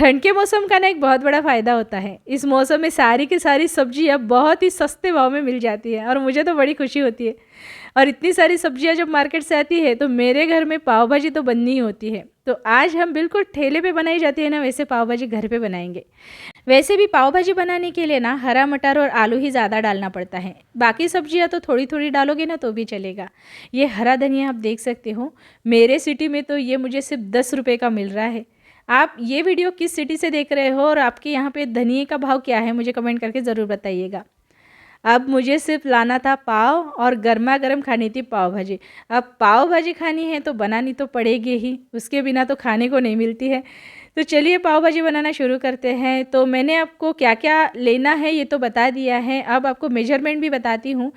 ठंड के मौसम का ना एक बहुत बड़ा फ़ायदा होता है। इस मौसम में सारी की सारी सब्जियां बहुत ही सस्ते भाव में मिल जाती है और मुझे तो बड़ी खुशी होती है। और इतनी सारी सब्जियां जब मार्केट से आती है तो मेरे घर में पाव भाजी तो बननी ही होती है। तो आज हम बिल्कुल ठेले पे बनाई जाती है ना, वैसे पाव भाजी घर पे बनाएंगे। वैसे भी पाव भाजी बनाने के लिए ना हरा मटर और आलू ही ज़्यादा डालना पड़ता है। बाकी सब्जियां तो थोड़ी थोड़ी डालोगे ना तो भी चलेगा। ये हरा धनिया आप देख सकते हो, मेरे सिटी में तो ये मुझे सिर्फ 10 रुपये का मिल रहा है। आप ये वीडियो किस सिटी से देख रहे हो और आपके यहाँ पे धनिए का भाव क्या है, मुझे कमेंट करके ज़रूर बताइएगा। अब मुझे सिर्फ लाना था पाव और गर्मा गर्म खानी थी पाव भाजी। अब पाव भाजी खानी है तो बनानी तो पड़ेगी ही, उसके बिना तो खाने को नहीं मिलती है। तो चलिए पाव भाजी बनाना शुरू करते हैं। तो मैंने आपको क्या क्या लेना है ये तो बता दिया है, अब आपको मेजरमेंट भी बताती हूँ।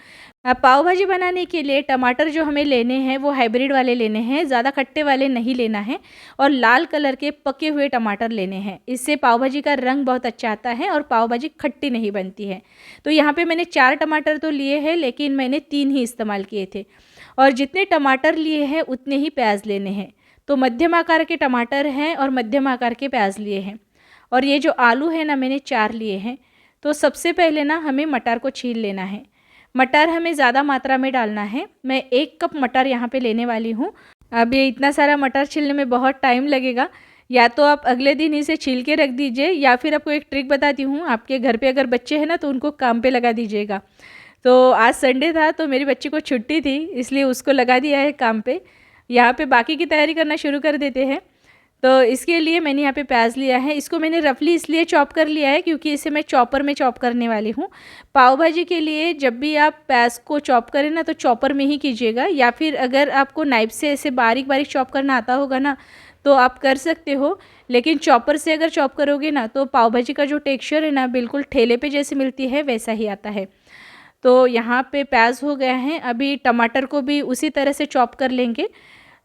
पाव भाजी बनाने के लिए टमाटर जो हमें लेने हैं वो हाइब्रिड वाले लेने हैं, ज़्यादा खट्टे वाले नहीं लेना है। और लाल कलर के पके हुए टमाटर लेने हैं, इससे पाव भाजी का रंग बहुत अच्छा आता है और पाव भाजी खट्टी नहीं बनती है। तो यहाँ पे मैंने 4 टमाटर तो लिए हैं, लेकिन मैंने 3 ही इस्तेमाल किए थे। और जितने टमाटर लिए हैं उतने ही प्याज लेने हैं। तो मध्यम आकार के टमाटर हैं और मध्यम आकार के प्याज लिए हैं। और ये जो आलू है ना, मैंने 4 लिए हैं। तो सबसे पहले ना हमें मटर को छील लेना है। मटर हमें ज़्यादा मात्रा में डालना है। मैं 1 कप मटर यहाँ पे लेने वाली हूँ। अब ये इतना सारा मटर छीलने में बहुत टाइम लगेगा, या तो आप अगले दिन इसे छील के रख दीजिए, या फिर आपको एक ट्रिक बताती हूँ, आपके घर पे अगर बच्चे हैं ना तो उनको काम पे लगा दीजिएगा। तो आज संडे था तो मेरी बच्ची को छुट्टी थी, इसलिए उसको लगा दिया है काम पे। यहाँ पे बाकी की तैयारी करना शुरू कर देते हैं। तो इसके लिए मैंने यहाँ पे प्याज लिया है, इसको मैंने रफली इसलिए चॉप कर लिया है क्योंकि इसे मैं चॉपर में चॉप करने वाली हूँ। पाव भाजी के लिए जब भी आप प्याज को चॉप करें ना तो चॉपर में ही कीजिएगा, या फिर अगर आपको नाइफ से ऐसे बारीक बारीक चॉप करना आता होगा ना तो आप कर सकते हो। लेकिन चॉपर से अगर चॉप करोगे ना तो पाव भाजी का जो टेक्सचर है ना बिल्कुल ठेले पे जैसे मिलती है वैसा ही आता है। तो यहाँ पे प्याज हो गया है, अभी टमाटर को भी उसी तरह से चॉप कर लेंगे।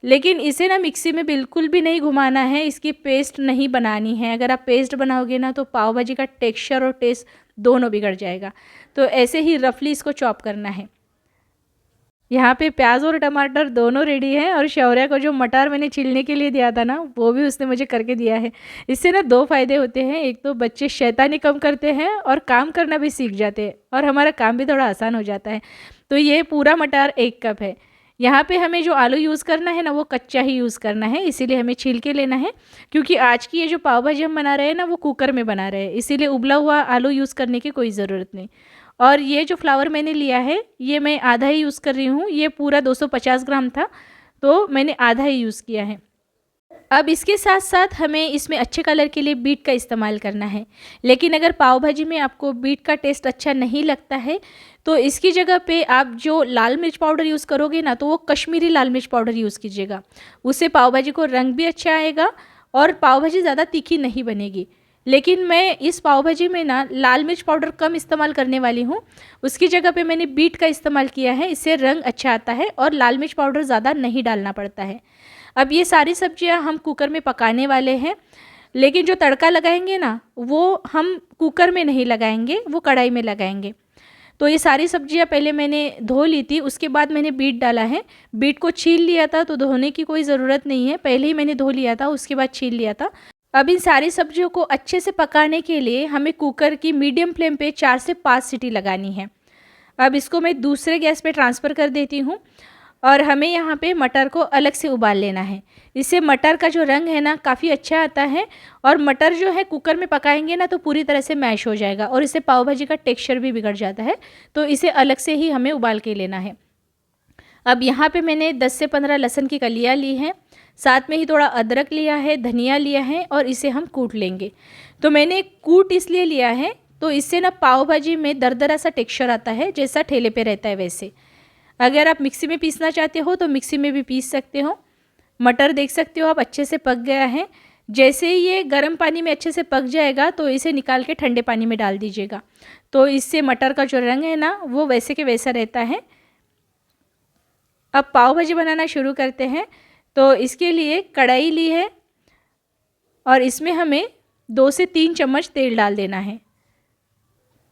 लेकिन इसे ना मिक्सी में बिल्कुल भी नहीं घुमाना है, इसकी पेस्ट नहीं बनानी है। अगर आप पेस्ट बनाओगे ना तो पाव भाजी का टेक्सचर और टेस्ट दोनों बिगड़ जाएगा। तो ऐसे ही रफली इसको चॉप करना है। यहाँ पे प्याज और टमाटर दोनों रेडी है, और शौर्य को जो मटर मैंने छीलने के लिए दिया था ना वो भी उसने मुझे करके दिया है। इससे ना 2 फ़ायदे होते हैं, एक तो बच्चे शैतानी कम करते हैं और काम करना भी सीख जाते हैं और हमारा काम भी थोड़ा आसान हो जाता है। तो ये पूरा मटर 1 कप है। यहाँ पे हमें जो आलू यूज़ करना है ना वो कच्चा ही यूज़ करना है, इसीलिए हमें छील के लेना है। क्योंकि आज की ये जो पाव भाजी हम बना रहे हैं ना वो कुकर में बना रहे हैं, इसीलिए उबला हुआ आलू यूज़ करने की कोई ज़रूरत नहीं। और ये जो फ्लावर मैंने लिया है ये मैं आधा ही यूज़ कर रही हूँ, ये पूरा 250 ग्राम था तो मैंने आधा ही यूज़ किया है। अब इसके साथ साथ हमें इसमें अच्छे कलर के लिए बीट का इस्तेमाल करना है। लेकिन अगर पाव भाजी में आपको बीट का टेस्ट अच्छा नहीं लगता है तो इसकी जगह पे आप जो लाल मिर्च पाउडर यूज़ करोगे ना तो वो कश्मीरी लाल मिर्च पाउडर यूज़ कीजिएगा। उससे पाव भाजी को रंग भी अच्छा आएगा और पाव भाजी ज़्यादा तीखी नहीं बनेगी। लेकिन मैं इस पाव भाजी में ना लाल मिर्च पाउडर कम इस्तेमाल करने वाली हूँ, उसकी जगह पे मैंने बीट का इस्तेमाल किया है। इससे रंग अच्छा आता है और लाल मिर्च पाउडर ज़्यादा नहीं डालना पड़ता है। अब ये सारी सब्जियां हम कुकर में पकाने वाले हैं, लेकिन जो तड़का लगाएंगे ना वो हम कुकर में नहीं लगाएंगे, वो कढ़ाई में लगाएंगे। तो ये सारी सब्जियां पहले मैंने धो ली थी, उसके बाद मैंने बीट डाला है। बीट को छील लिया था तो धोने की कोई ज़रूरत नहीं है, पहले ही मैंने धो लिया था उसके बाद छील लिया था। अब इन सारी सब्जियों को अच्छे से पकाने के लिए हमें कुकर की मीडियम फ्लेम पे 4 से 5 सीटी लगानी है। अब इसको मैं दूसरे गैस पे ट्रांसफ़र कर देती हूँ और हमें यहाँ पे मटर को अलग से उबाल लेना है। इससे मटर का जो रंग है ना काफ़ी अच्छा आता है, और मटर जो है कुकर में पकाएंगे ना तो पूरी तरह से मैश हो जाएगा और इससे पाव भाजी का टेक्सचर भी बिगड़ जाता है। तो इसे अलग से ही हमें उबाल के लेना है। अब यहाँ पे मैंने 10 से 15 लहसुन की कलियाँ ली हैं, साथ में ही थोड़ा अदरक लिया है, धनिया लिया है और इसे हम कूट लेंगे। तो मैंने कूट इसलिए लिया है तो इससे ना पाव भाजी में दरदरा सा टेक्सचर आता है, जैसा ठेले पे रहता है वैसे। अगर आप मिक्सी में पीसना चाहते हो तो मिक्सी में भी पीस सकते हो। मटर देख सकते हो आप अच्छे से पक गया है। जैसे ही ये गर्म पानी में अच्छे से पक जाएगा तो इसे निकाल के ठंडे पानी में डाल दीजिएगा, तो इससे मटर का जो रंग है ना वो वैसे के वैसा रहता है। अब पाव भाजी बनाना शुरू करते हैं। तो इसके लिए कढ़ाई ली है और इसमें हमें 2 से 3 चम्मच तेल डाल देना है।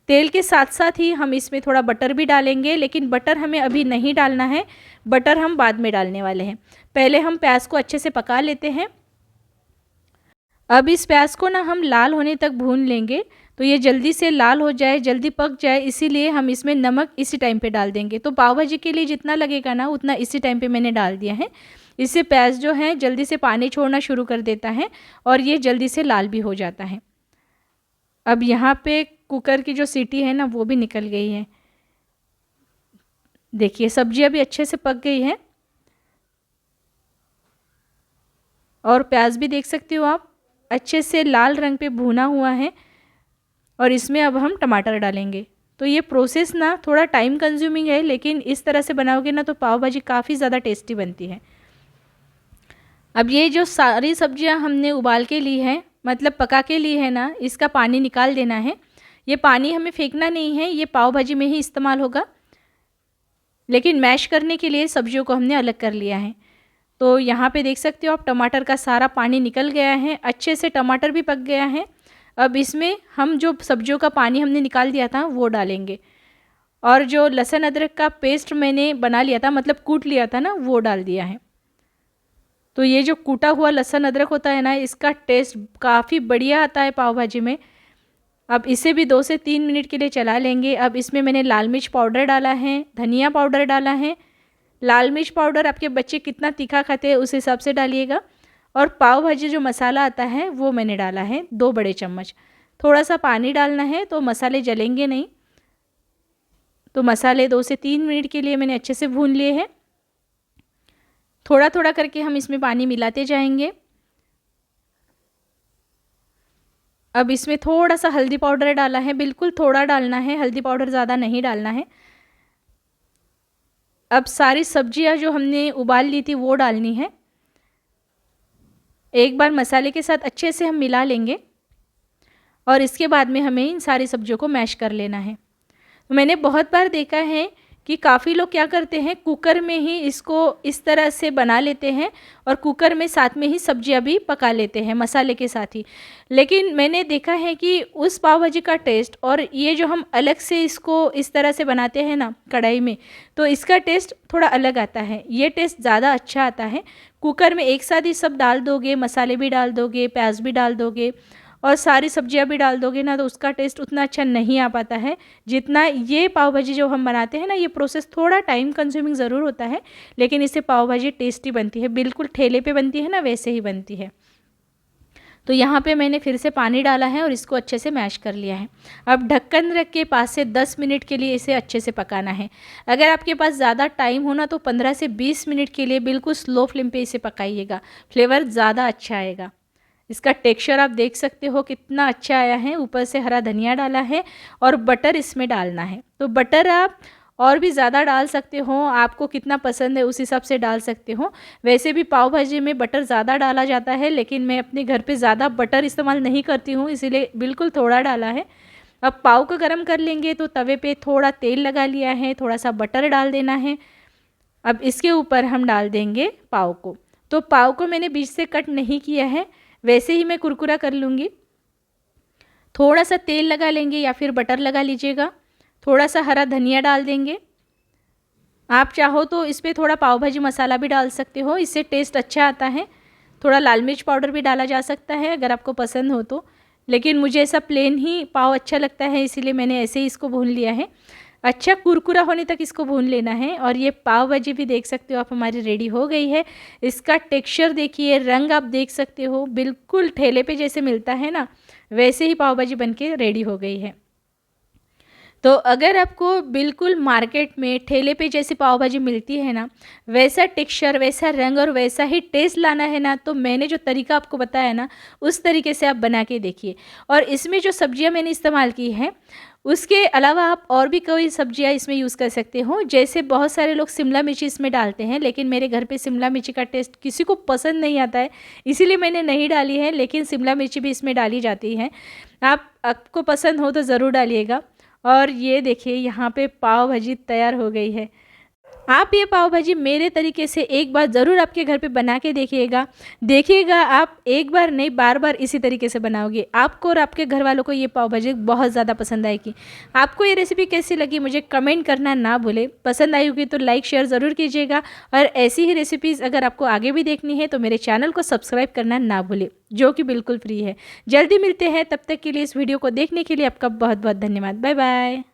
तेल के साथ साथ ही हम इसमें थोड़ा बटर भी डालेंगे, लेकिन बटर हमें अभी नहीं डालना है, बटर हम बाद में डालने वाले हैं। पहले हम प्याज को अच्छे से पका लेते हैं। अब इस प्याज को ना हम लाल होने तक भून लेंगे, तो ये जल्दी से लाल हो जाए, जल्दी पक जाए, इसीलिए हम इसमें नमक इसी टाइम पे डाल देंगे। तो पाव भाजी के लिए जितना लगेगा ना उतना इसी टाइम पे मैंने डाल दिया है। इससे प्याज जो है जल्दी से पानी छोड़ना शुरू कर देता है और ये जल्दी से लाल भी हो जाता है। अब यहाँ पे कुकर की जो सीटी है ना वो भी निकल गई है। देखिए सब्जियाँ भी अच्छे से पक गई है और प्याज भी देख सकते हो आप अच्छे से लाल रंग पे भुना हुआ है। और इसमें अब हम टमाटर डालेंगे। तो ये प्रोसेस ना थोड़ा टाइम कंज्यूमिंग है, लेकिन इस तरह से बनाओगे ना तो पाव भाजी काफ़ी ज़्यादा टेस्टी बनती है। अब ये जो सारी सब्जियां हमने उबाल के ली है, मतलब पका के ली है ना, इसका पानी निकाल देना है। ये पानी हमें फेंकना नहीं है, ये पाव भाजी में ही इस्तेमाल होगा, लेकिन मैश करने के लिए सब्जियों को हमने अलग कर लिया है। तो यहाँ पे देख सकते हो आप टमाटर का सारा पानी निकल गया है, अच्छे से टमाटर भी पक गया है। अब इसमें हम जो सब्जियों का पानी हमने निकाल दिया था वो डालेंगे और जो लहसुन अदरक का पेस्ट मैंने बना लिया था, मतलब कूट लिया था ना, वो डाल दिया है। तो ये जो कूटा हुआ लहसुन अदरक होता है ना, इसका टेस्ट काफ़ी बढ़िया आता है पाव भाजी में। अब इसे भी 2 से 3 मिनट के लिए चला लेंगे। अब इसमें मैंने लाल मिर्च पाउडर डाला है, धनिया पाउडर डाला है। लाल मिर्च पाउडर आपके बच्चे कितना तीखा खाते हैं उस हिसाब से डालिएगा। और पाव भाजी जो मसाला आता है वो मैंने डाला है 2 बड़े चम्मच। थोड़ा सा पानी डालना है तो मसाले जलेंगे नहीं। तो मसाले 2 से 3 मिनट के लिए मैंने अच्छे से भून लिए हैं। थोड़ा थोड़ा करके हम इसमें पानी मिलाते जाएंगे। अब इसमें थोड़ा सा हल्दी पाउडर डाला है, बिल्कुल थोड़ा डालना है, हल्दी पाउडर ज़्यादा नहीं डालना है। अब सारी सब्जियां जो हमने उबाल ली थी वो डालनी है। एक बार मसाले के साथ अच्छे से हम मिला लेंगे और इसके बाद में हमें इन सारी सब्जियों को मैश कर लेना है। तो मैंने बहुत बार देखा है कि काफ़ी लोग क्या करते हैं, कुकर में ही इसको इस तरह से बना लेते हैं और कुकर में साथ में ही सब्जियां भी पका लेते हैं मसाले के साथ ही। लेकिन मैंने देखा है कि उस पाव भाजी का टेस्ट और ये जो हम अलग से इसको इस तरह से बनाते हैं ना कढ़ाई में, तो इसका टेस्ट थोड़ा अलग आता है। ये टेस्ट ज़्यादा अच्छा आता है। कुकर में एक साथ ही सब डाल दोगे, मसाले भी डाल दोगे, प्याज भी डाल दोगे और सारी सब्जियां भी डाल दोगे ना, तो उसका टेस्ट उतना अच्छा नहीं आ पाता है जितना ये पाव भाजी जो हम बनाते हैं ना। ये प्रोसेस थोड़ा टाइम कंज्यूमिंग ज़रूर होता है, लेकिन इससे पाव भाजी टेस्टी बनती है, बिल्कुल ठेले पे बनती है ना वैसे ही बनती है। तो यहाँ पे मैंने फिर से पानी डाला है और इसको अच्छे से मैश कर लिया है। अब ढक्कन रख के 5 से 10 मिनट के लिए इसे अच्छे से पकाना है। अगर आपके पास ज़्यादा टाइम हो ना तो 15 से 20 मिनट के लिए बिल्कुल स्लो फ्लेम पे इसे पकाइएगा, फ्लेवर ज़्यादा अच्छा आएगा। इसका टेक्सचर आप देख सकते हो कितना अच्छा आया है। ऊपर से हरा धनिया डाला है और बटर इसमें डालना है। तो बटर आप और भी ज़्यादा डाल सकते हो, आपको कितना पसंद है उस हिसाब से डाल सकते हो। वैसे भी पाव भाजी में बटर ज़्यादा डाला जाता है, लेकिन मैं अपने घर पे ज़्यादा बटर इस्तेमाल नहीं करती हूँ, इसीलिए बिल्कुल थोड़ा डाला है। अब पाव को गर्म कर लेंगे तो तवे पे थोड़ा तेल लगा लिया है, थोड़ा सा बटर डाल देना है। अब इसके ऊपर हम डाल देंगे पाव को। तो पाव को मैंने बीच से कट नहीं किया है, वैसे ही मैं कुरकुरा कर लूँगी। थोड़ा सा तेल लगा लेंगे या फिर बटर लगा लीजिएगा। थोड़ा सा हरा धनिया डाल देंगे। आप चाहो तो इस पर थोड़ा पाव भाजी मसाला भी डाल सकते हो, इससे टेस्ट अच्छा आता है। थोड़ा लाल मिर्च पाउडर भी डाला जा सकता है अगर आपको पसंद हो तो, लेकिन मुझे ऐसा प्लेन ही पाव अच्छा लगता है, इसीलिए मैंने ऐसे ही इसको भून लिया है। अच्छा कुरकुरा होने तक इसको भून लेना है। और ये पाव भाजी भी देख सकते हो आप हमारी रेडी हो गई है। इसका टेक्सचर देखिए, रंग आप देख सकते हो, बिल्कुल ठेले पे जैसे मिलता है ना वैसे ही पाव भाजी बनके रेडी हो गई है। तो अगर आपको बिल्कुल मार्केट में ठेले पे जैसी पाव भाजी मिलती है ना, वैसा टेक्सचर, वैसा रंग और वैसा ही टेस्ट लाना है ना, तो मैंने जो तरीका आपको बताया ना उस तरीके से आप बना के देखिए। और इसमें जो सब्जियां मैंने इस्तेमाल की है उसके अलावा आप और भी कोई सब्जियां इसमें यूज़ कर सकते हो। जैसे बहुत सारे लोग शिमला मिर्ची इसमें डालते हैं, लेकिन मेरे घर पे शिमला मिर्ची का टेस्ट किसी को पसंद नहीं आता है, इसीलिए मैंने नहीं डाली है। लेकिन शिमला मिर्ची भी इसमें डाली जाती है, आपको पसंद हो तो ज़रूर डालिएगा। और ये देखिए यहाँ पे पाव भाजी तैयार हो गई है। आप ये पाव भाजी मेरे तरीके से एक बार ज़रूर आपके घर पे बना के देखिएगा आप एक बार नहीं बार बार इसी तरीके से बनाओगे, आपको और आपके घर वालों को ये पाव भाजी बहुत ज़्यादा पसंद आएगी। आपको ये रेसिपी कैसी लगी मुझे कमेंट करना ना भूलें, पसंद आई होगी तो लाइक शेयर ज़रूर कीजिएगा और ऐसी ही रेसिपीज़ अगर आपको आगे भी देखनी है तो मेरे चैनल को सब्सक्राइब करना ना भूलें, जो कि बिल्कुल फ्री है। जल्दी मिलते हैं, तब तक के लिए इस वीडियो को देखने के लिए आपका बहुत बहुत धन्यवाद। Bye bye.